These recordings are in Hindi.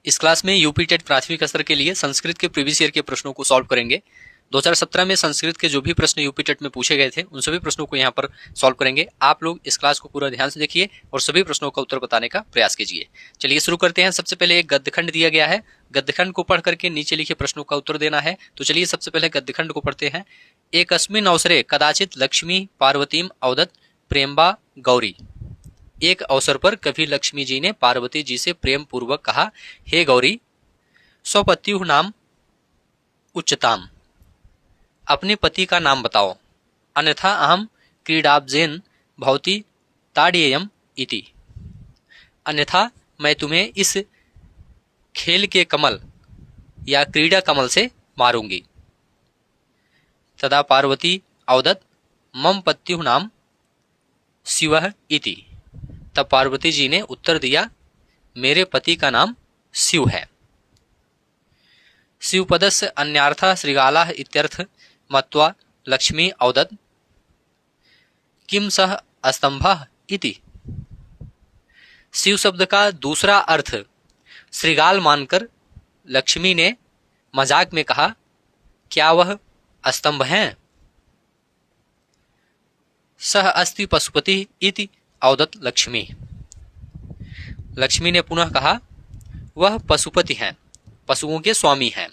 इस क्लास में यूपी टेट प्राथमिक स्तर के लिए संस्कृत के प्रीवियस ईयर के प्रश्नों को सॉल्व करेंगे। 2017 में संस्कृत के जो भी प्रश्न यूपी टेट में पूछे गए थे उन सभी प्रश्नों को यहाँ पर सॉल्व करेंगे। आप लोग इस क्लास को पूरा ध्यान से देखिए और सभी प्रश्नों का उत्तर बताने का प्रयास कीजिए। चलिए शुरू करते हैं। सबसे पहले एक गद्यखंड दिया गया है, गद्यखंड को पढ़ करके नीचे लिखे प्रश्नों का उत्तर देना है। तो चलिए सबसे पहले गद्यखंड को पढ़ते हैं। एकस्मिन् अवसरे कदाचित लक्ष्मी पार्वतीम अवदत् प्रेम्बा गौरी। एक अवसर पर कभी लक्ष्मी जी ने पार्वती जी से प्रेम पूर्वक कहा, हे गौरी, स्वपत्युः नाम उच्चताम, अपने पति का नाम बताओ, अन्यथा अहम क्रीडाब्जेन भवती ताड़येयम इति, अन्यथा मैं तुम्हें इस खेल के कमल या क्रीड़ा कमल से मारूंगी। तदा पार्वती अवदत् मम पत्युः नाम शिवः इति। तब पार्वती जी ने उत्तर दिया, मेरे पति का नाम शिव है। शिवपदस्य अन्यार्थः श्रृगालः इत्यर्थ मत्वा लक्ष्मी अवदत् किम सः स्तंभः इति। शिव शब्द का दूसरा अर्थ श्रृगाल मानकर लक्ष्मी ने मजाक में कहा, क्या वह स्तंभ हैं? सह अस्ति पशुपति इति अवदत् लक्ष्मी। लक्ष्मी ने पुनः कहा, वह पशुपति हैं, पशुओं के स्वामी हैं।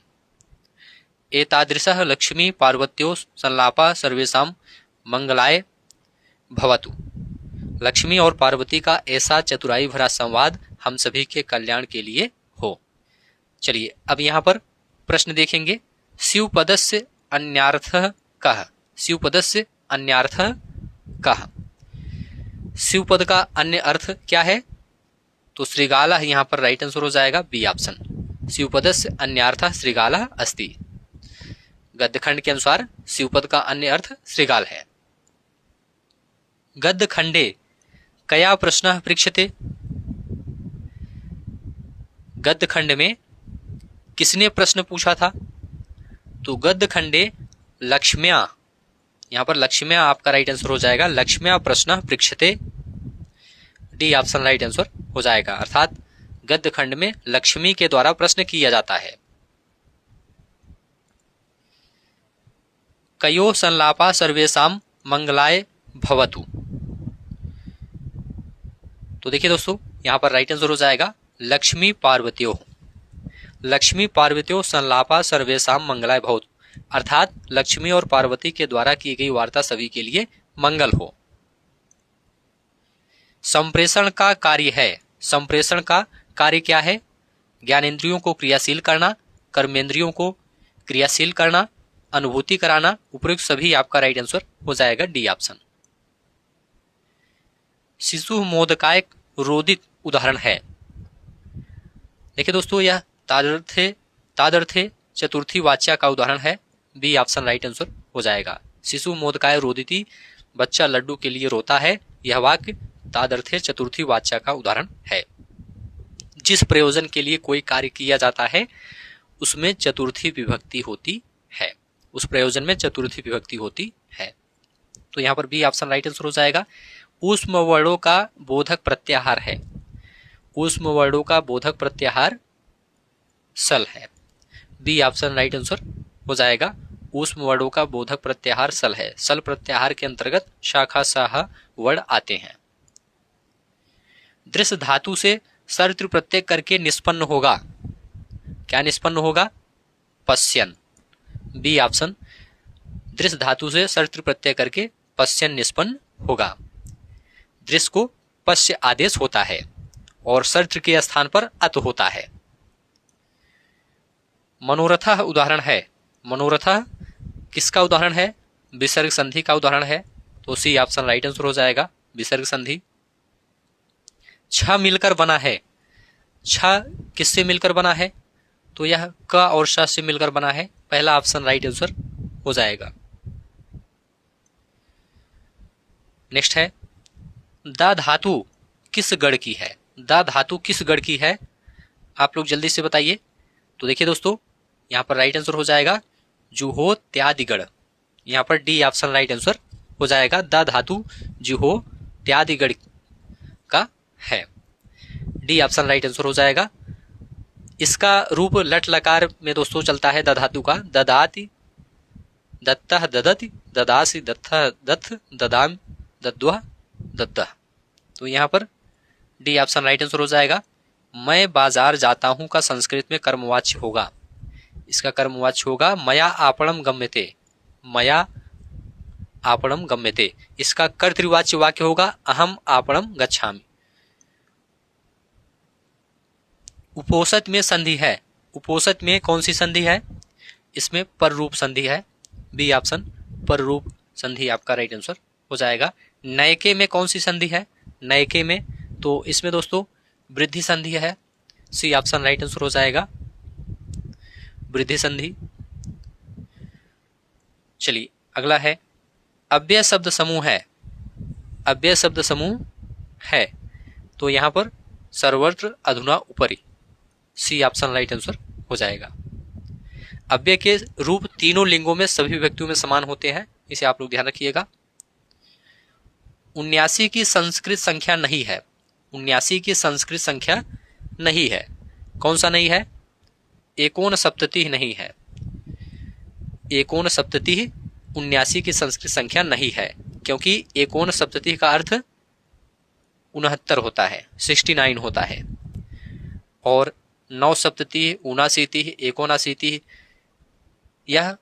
एतादृशः लक्ष्मी पार्वत्यो संलापा सर्वेषां मंगलाय भवतु। लक्ष्मी और पार्वती का ऐसा चतुराई भरा संवाद हम सभी के कल्याण के लिए हो। चलिए अब यहाँ पर प्रश्न देखेंगे। शिवपदस्य अन्यार्थः कः? शिवपदस्य अन्यार्थः कः? शिवपद का अन्य अर्थ क्या है? तो श्रृगालः यहाँ पर राइट आंसर हो जाएगा, बी ऑप्शन। शिवपदस्य अन्यार्थः श्रृगालः अस्ति। गद्यखंड के अनुसार शिवपद का अन्य अर्थ श्रृगाल है। गद्यखंडे कया प्रश्नः पृच्छते? गद्यखंड में किसने प्रश्न पूछा था? तो गद्यखंडे लक्ष्म्या, यहाँ पर लक्ष्म्या आपका राइट आंसर हो जाएगा। लक्ष्म्या प्रश्न पृच्छते, डी ऑप्शन राइट आंसर हो जाएगा। अर्थात गद्यखंड में लक्ष्मी के द्वारा प्रश्न किया जाता है। कयो संलापा सर्वेषां मंगलाय भवतु। तो देखिए दोस्तों, यहाँ पर राइट आंसर हो जाएगा लक्ष्मी पार्वत्यो। लक्ष्मी पार्वत्यो संलापा सर्वेषां मंगलाय भवतु, अर्थात लक्ष्मी और पार्वती के द्वारा की गई वार्ता सभी के लिए मंगल हो। संप्रेषण का कार्य है। संप्रेषण का कार्य क्या है? ज्ञानेंद्रियों को क्रियाशील करना, कर्मेंद्रियों को क्रियाशील करना, अनुभूति कराना। उपयुक्त सभी आपका राइट आंसर हो जाएगा, डी ऑप्शन। शिशु मोदकाय रोदित उदाहरण है। देखिए दोस्तों, यह तादर्थे चतुर्थी वाच्या का उदाहरण है, बी ऑप्शन राइट आंसर हो जाएगा। शिशु मोदकाय रोदिति, बच्चा लड्डू के लिए रोता है। यह वाक्य तादर्थे चतुर्थी वाच्या का उदाहरण है। जिस प्रयोजन के लिए कोई कार्य किया जाता है उसमें चतुर्थी विभक्ति होती है। उस प्रयोजन में चतुर्थी विभक्ति होती है। तो यहाँ पर बी ऑप्शन राइट आंसर हो जाएगा। ऊष्म वर्णों का बोधक प्रत्याहार है। ऊष्म वर्णों का बोधक प्रत्याहार सल है, बी ऑप्शन राइट आंसर हो जाएगा। ऊष्म वर्णों का बोधक प्रत्याहार सल है। सल प्रत्याहार के अंतर्गत शाखा साह वर्ण आते हैं। दृश्य धातु से सर्वत्र प्रत्यय करके निष्पन्न होगा। क्या निष्पन्न होगा? पश्यन, बी ऑप्शन। दृश्य धातु से सर्वत्र प्रत्यय करके पश्यन निष्पन्न होगा। दृश्य को पश्य आदेश होता है और सर्वत्र के स्थान पर अत होता है। मनोरथ उदाहरण है। मनोरथ किसका उदाहरण है? विसर्ग संधि का उदाहरण है। तो सी ऑप्शन राइट आंसर हो जाएगा, विसर्ग संधि। छ मिलकर बना है। छ किससे मिलकर बना है? तो यह क और श से मिलकर बना है। पहला ऑप्शन राइट आंसर हो जाएगा। नेक्स्ट है, द धातु किस गढ़ की है? द धातु किस गढ़ की है? आप लोग जल्दी से बताइए। तो देखिए दोस्तों, यहाँ पर राइट आंसर हो जाएगा जुहोत्यादिगढ़। यहाँ पर डी ऑप्शन राइट आंसर हो जाएगा। द धातु जुहोत्यादिगढ़ का है, डी ऑप्शन राइट आंसर हो जाएगा। इसका रूप लट लकार में दोस्तों चलता है द धातु का। ददाति, दत्तः, ददति, ददासी, दत्थ, दत्थ, ददाम, दद्वा, दद्दह। तो यहाँ पर डी ऑप्शन राइट आंसर हो जाएगा। मैं बाजार जाता हूं का संस्कृत में कर्मवाच्य होगा, इसका कर्मवाच्य होगा मया आपणम गम्यते, मया आपणम गम्यते। इसका कर्तृवाच्य वाक्य होगा अहम आपणम गच्छामि। उपोषित में संधि है, उपोषित में कौन सी संधि है? इसमें पररूप संधि है, बी ऑप्शन पररूप संधि आपका राइट आंसर हो जाएगा। नयके में कौन सी संधि है? नयके में तो इसमें दोस्तों वृद्धि संधि है, सी ऑप्शन राइट आंसर हो जाएगा, वृद्धि संधि। चलिए अगला है अव्यय शब्द समूह है, अव्यय शब्द समूह है तो यहां पर सर्वत्र अधुना उपरि, सी ऑप्शन राइट आंसर हो जाएगा। अव्यय के रूप तीनों लिंगों में सभी व्यक्तियों में समान होते हैं, इसे आप लोग ध्यान रखिएगा। 79 की संस्कृत संख्या नहीं है, 79 की संस्कृत संख्या नहीं है। कौन सा नहीं है? एकोन सप्तति नहीं है, एकोन सप्तति 79 की संस्कृत संख्या नहीं है, क्योंकि एकोन सप्तति का अर्थ 69 होता है, 69 होता है, और 9 सप्तति, 79, 79 यह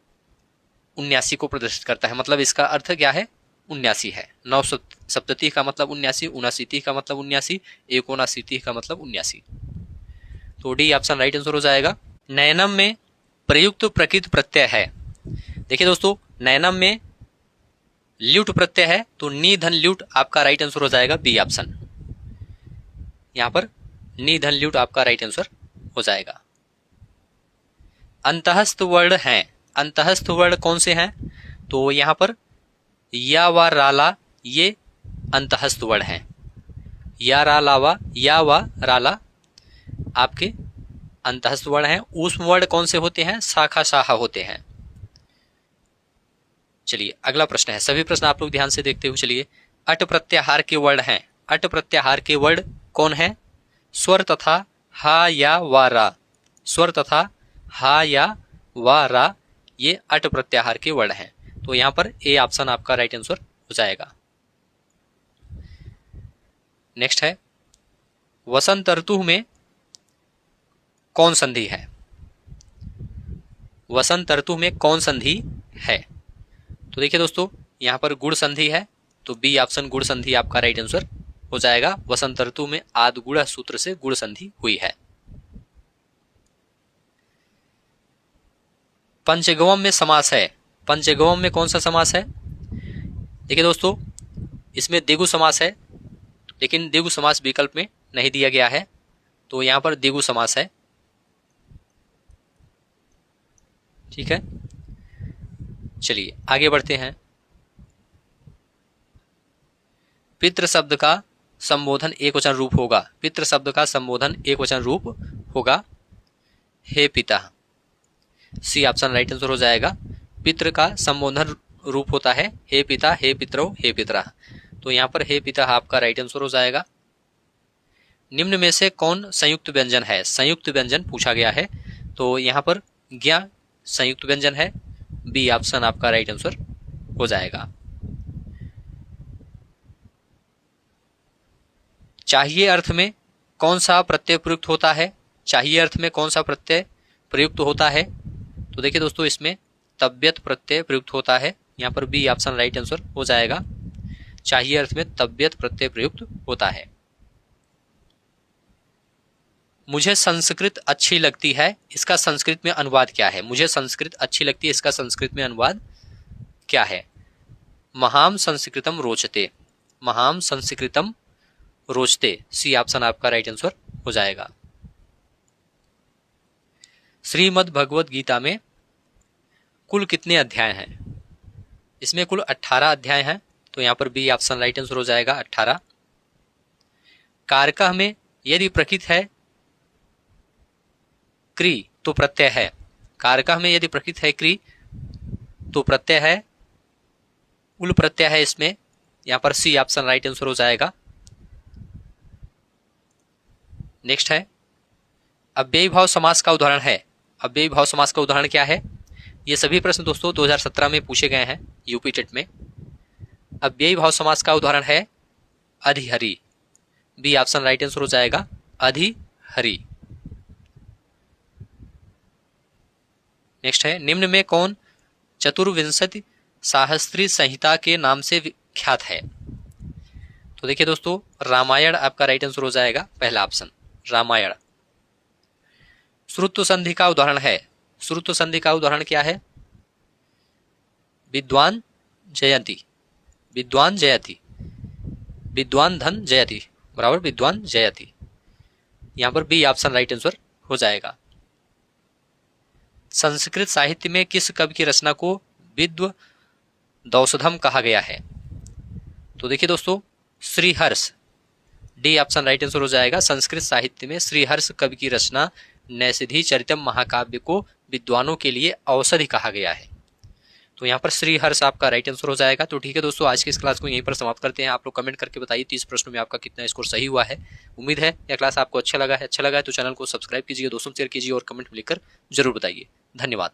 79 को प्रदर्शित करता है। मतलब इसका अर्थ क्या है? 79 है। 9 सप्तति का मतलब 79, 79 का मतलब 79, 79 का मतलब 79। तो डी ऑप्शन राइट आंसर हो जाएगा। नयनम में प्रयुक्त प्रकृत प्रत्यय है। देखिए दोस्तों नयनम में ल्यूट प्रत्यय है तो नी धन ल्यूट आपका राइट आंसर हो जाएगा, बी ऑप्शन। यहां पर नी धन ल्यूट आपका राइट आंसर हो जाएगा। अंतःस्थ वर्ण हैं, अंतःस्थ वर्ण कौन से हैं? तो यहां पर या व राला ये अंतःस्थ वर्ण हैं, या रा लावा, या व राला आपके अंतःस्थ वर्ण हैं। ऊष्म वर्ण कौन से होते हैं? शाखा शाहा होते हैं। चलिए अगला प्रश्न है, सभी प्रश्न आप लोग ध्यान से देखते हुए चलिए। अट प्रत्याहार के वर्ण हैं, अट प्रत्याहार के वर्ण कौन है? स्वर तथा हा या वा रा, स्वर तथा हा या वा रा ये अट प्रत्याहार के वर्ण हैं। तो यहां पर ए ऑप्शन आपका राइट आंसर हो जाएगा। नेक्स्ट है वसंत ऋतु में कौन संधि है? वसंत ऋतु में कौन संधि है? तो देखिए दोस्तों यहां पर गुण संधि है तो बी ऑप्शन गुण संधि आपका राइट आंसर हो जाएगा। वसंत ऋतु में आद गुण सूत्र से गुण संधि हुई है। पंचगवम में समास है, पंचगवम में कौन सा समास है? देखिए दोस्तों इसमें द्विगु समास है, लेकिन द्विगु समास विकल्प में नहीं दिया गया है तो यहां पर द्विगु समास है। ठीक है चलिए आगे बढ़ते हैं। पितृ शब्द का संबोधन एक वचन रूप होगा, पितृ शब्द का संबोधन एक वचन रूप होगा हे पिता, सी ऑप्शन राइट आंसर हो जाएगा। पितृ का संबोधन रूप होता है हे पिता, हे पितरो, हे पितरा, तो यहां पर हे पिता आपका राइट आंसर हो जाएगा। निम्न में से कौन संयुक्त व्यंजन है? संयुक्त व्यंजन पूछा गया है तो यहां पर ज्ञा संयुक्त व्यंजन है, बी ऑप्शन आपका राइट आंसर हो जाएगा। चाहिए अर्थ में कौन सा प्रत्यय प्रयुक्त होता है? चाहिए अर्थ में कौन सा प्रत्यय प्रयुक्त होता है? तो देखिए दोस्तों इसमें तबियत प्रत्यय प्रयुक्त होता है, यहां पर बी ऑप्शन राइट आंसर हो जाएगा। चाहिए अर्थ में तबियत प्रत्यय प्रयुक्त होता है। मुझे संस्कृत अच्छी लगती है, इसका संस्कृत में अनुवाद क्या है? मुझे संस्कृत अच्छी लगती है, इसका संस्कृत में अनुवाद क्या है? महाम संस्कृतम रोचते, महाम संस्कृतम रोचते, सी ऑप्शन आपका राइट आंसर हो जाएगा। श्रीमद् भगवद गीता में कुल कितने अध्याय हैं? इसमें कुल 18 अध्याय हैं तो यहां पर बी ऑप्शन राइट आंसर हो जाएगा 18। कारकः में यदि प्रकृत है क्री तो प्रत्यय है, कारकः में यदि प्रकृत है क्री तो प्रत्यय है, उल प्रत्यय है इसमें, यहां पर सी ऑप्शन राइट आंसर हो जाएगा। नेक्स्ट है अव्ययी भाव समास का उदाहरण है। अव्ययी भाव समास का उदाहरण क्या है? ये सभी प्रश्न दोस्तों 2017 में पूछे गए हैं यूपी टेट में। अव्ययी भाव समास का उदाहरण है अधिहरि। बी ऑप्शन राइट आंसर हो जाएगा, अधिहरि। नेक्स्ट है, निम्न में कौन चतुर्विंशति शास्त्री संहिता के नाम से विख्यात है? तो देखिए दोस्तों, रामायण आपका राइट आंसर हो जाएगा, पहला ऑप्शन रामायण। श्रुत्व संधि का उदाहरण है। श्रुत्व संधि का उदाहरण क्या है? विद्वान जयति, विद्वान जयति, विद्वान धन जयति बराबर विद्वान जयति। यहां पर बी ऑप्शन राइट आंसर हो जाएगा। संस्कृत साहित्य में किस कवि की रचना को विद्वदौषधम कहा गया है? तो देखिए दोस्तों, Sriharsh. D option right answer हो जाएगा। संस्कृत साहित्य में श्रीहर्ष कवि की रचना नैषधि चरितम महाकाव्य को विद्वानों के लिए औषधि कहा गया है। तो यहाँ पर श्रीहर्ष आपका राइट आंसर हो जाएगा। तो ठीक है दोस्तों, आज की इस क्लास को यहीं पर समाप्त करते हैं। आप लोग कमेंट करके बताइए 30 प्रश्नों में आपका कितना स्कोर सही हुआ है। उम्मीद है यह क्लास आपको अच्छा लगा है तो चैनल को सब्सक्राइब कीजिए, दोस्तों शेयर कीजिए और कमेंट में लिखकर जरूर बताइए। धन्यवाद।